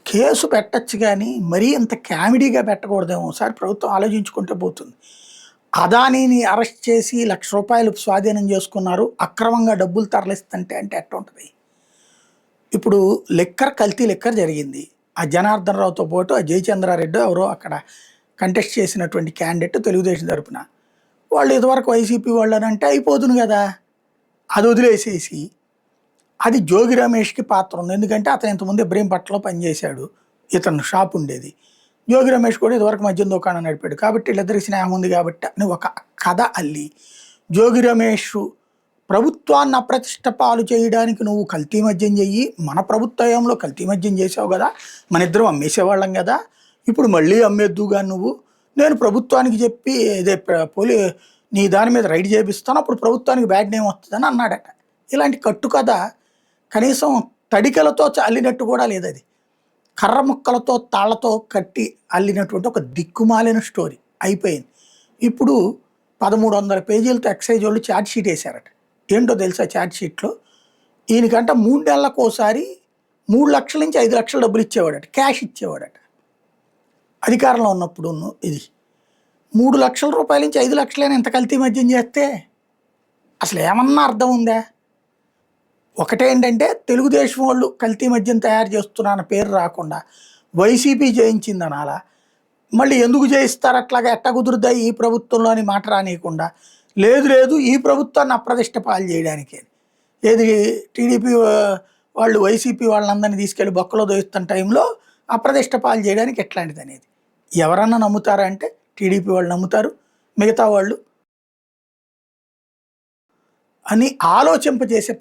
Case పెట్టచ్చు గానీ, మరీ ఇంత కామెడీగా పెట్టకూడదేమో! ఒకసారి ప్రభుత్వం ఆలోచించుకుంటే పోతుంది. అదానీని అరెస్ట్ చేసి రూ. 1,00,000 స్వాధీనం చేసుకున్నారు. అక్రమంగా డబ్బులు తరలిస్తుంటే అంటే ఎట్టుంటది? ఇప్పుడు కల్తీ లిక్కర్ జరిగింది. ఆ జనార్దన్ రావుతో పాటు ఆ జయచంద్రారెడ్డో ఎవరో అక్కడ కంటెస్ట్ చేసినటువంటి క్యాండిడేట్ తెలుగుదేశం తరపున. వాళ్ళు ఇదివరకు వైసీపీ వాళ్ళనంటే అయిపోదును గదా! అది వదిలేసేసి అది జోగి రమేష్‌కి పాత్ర ఉంది. ఎందుకంటే అతను ఇంతకుముందు ఇబ్రహీంపట్నంలో పనిచేశాడు. ఇతను షాప్ ఉండేది. జోగి రమేష్ కూడా ఇదివరకు మద్యం దుకాణం నడిపాడు. కాబట్టి వీళ్ళిద్దరికి స్నేహం ఉంది కాబట్టి అని ఒక కథ అల్లి, జోగి రమేష్ ప్రభుత్వాన్ని అప్రతిష్ట పాలు చేయడానికి నువ్వు కల్తీ మద్యం చెయ్యి, మన ప్రభుత్వ హయాంలో కల్తీ మద్యం చేసావు కదా, మన ఇద్దరం అమ్మేసేవాళ్ళం కదా, ఇప్పుడు మళ్ళీ అమ్మేద్దుగా నువ్వు, నేను ప్రభుత్వానికి చెప్పి ఇదే నీ దాని మీద రైడ్ చేపిస్తాను, అప్పుడు ప్రభుత్వానికి బ్యాడ్ నేమ్ వస్తుందని అన్నాడట. ఇలాంటి కట్టు కథ కనీసం తడికలతో అల్లినట్టు కూడా లేదు. అది కర్ర ముక్కలతో తాళ్లతో కట్టి అల్లినటువంటి ఒక దిక్కుమాలిన స్టోరీ అయిపోయింది. ఇప్పుడు 1300 పేజీలతో ఎక్సైజ్ వాళ్ళు ఛార్జ్ షీట్ వేశారట. ఏంటో తెలుసా ఛార్జ్ షీట్లో? ఈయనకంట 3 నెలలకు ఒకసారి 3 లక్షల నుంచి 5 లక్షల డబ్బులు ఇచ్చేవాడట, క్యాష్ ఇచ్చేవాడట అధికారంలో ఉన్నప్పుడు. ఇది 3 లక్షల రూపాయల నుంచి 5 లక్షలైనా ఎంత కల్తీ మద్యం చేస్తే అసలు ఏమన్నా అర్థం ఉందా? ఒకటేంటంటే తెలుగుదేశం వాళ్ళు కల్తీ మద్యం తయారు చేస్తున్నారన్న పేరు రాకుండా వైసీపీ చేయించిందనాలా, మళ్ళీ ఎందుకు చేయిస్తారు అట్లాగా, ఎట్ట కుదురుద్దా ఈ ప్రభుత్వంలో అని మాట రానియకుండా, లేదు ఈ ప్రభుత్వాన్ని అప్రతిష్ట పాలు చేయడానికి. ఏది టీడీపీ వాళ్ళు వైసీపీ వాళ్ళందరినీ తీసుకెళ్ళి బొక్కలో దోయిస్తున్న టైంలో అప్రతిష్ట పాలు చేయడానికి ఎట్లాంటిది అనేది ఎవరన్నా నమ్ముతారా అంటే టీడీపీ వాళ్ళు నమ్ముతారు, మిగతా వాళ్ళు అని ఆలోచింపజేసే